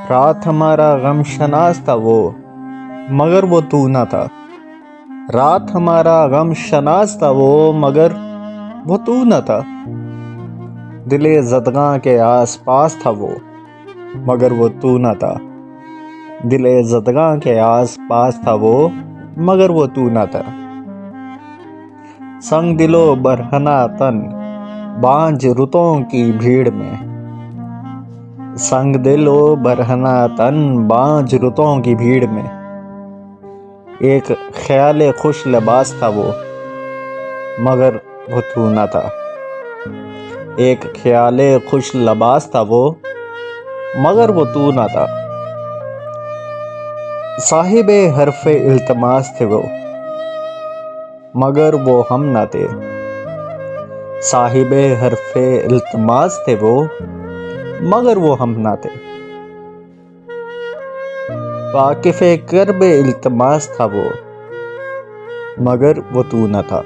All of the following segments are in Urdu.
رات ہمارا غم شناس تھا وہ، مگر وہ تو نہ تھا۔ رات ہمارا غم شناس تھا وہ، مگر وہ تو نہ تھا۔ دل زدگاں کے آس پاس تھا وہ، مگر وہ تو نہ تھا۔ دل زدگاں کے آس پاس تھا وہ، مگر وہ تو نہ تھا۔ سنگ دل و برہنہ تن بانجھ رتوں کی بھیڑ میں، سنگ دل و برہنہ تن بانجھ رتوں کی بھیڑ میں، ایک خیال خوش لباس تھا وہ، مگر وہ تو نہ تھا۔ ایک خیال خوش لباس تھا وہ، مگر وہ تو نہ تھا۔ صاحب حرف التماس تھے وہ، مگر وہ ہم نہ تھے۔ صاحب حرف التماس تھے وہ، مگر وہ ہم نہ تھے۔ واقف کرب التماس تھا وہ، مگر وہ تو نہ تھا۔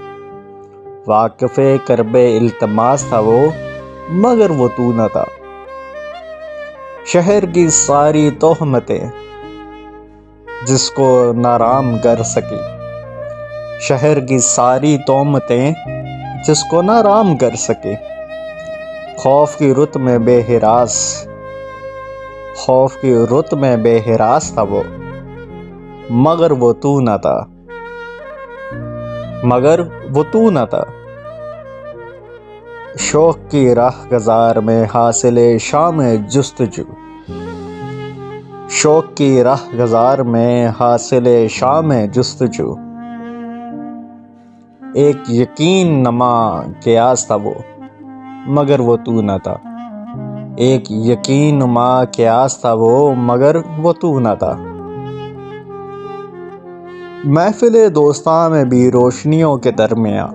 واقف کرب التماس تھا وہ، مگر وہ تو نہ تھا۔ شہر کی ساری تہمتیں جس کو نارام کر سکی، شہر کی ساری تہمتیں جس کو نارام کر سکے، خوف کی رت میں بے ہراس، خوف کی رت میں بے ہراس تھا وہ، مگر وہ تو نہ تھا، مگر وہ تو نہ تھا۔ شوق کی راہ گزار میں حاصل شام جستجو، شوق کی راہ گزار میں حاصل شام جستجو، ایک یقین نما قیاس تھا وہ، مگر وہ تو نہ تھا۔ ایک یقین نما قیاس تھا وہ، مگر وہ تو نہ تھا۔ محفل دوستاں میں بھی روشنیوں کے درمیاں،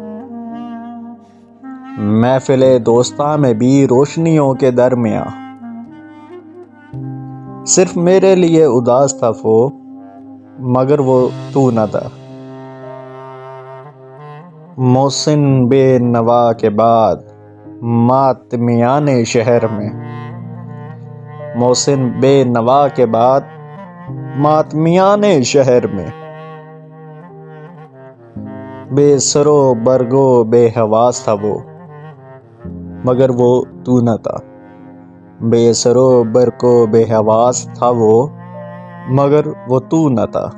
محفل دوستاں میں بھی روشنیوں کے درمیاں، صرف میرے لیے اداس تھا وہ، مگر وہ تو نہ تھا۔ محسن بے نوا کے بعد ماتمیان شہر میں، محسن بے نوا کے بعد ماتمیان شہر میں، بے سر و برگ و بے حواس تھا وہ، مگر وہ تو نہ تھا۔ بے سر و برگ و بے حواس تھا وہ، مگر وہ تو نہ تھا۔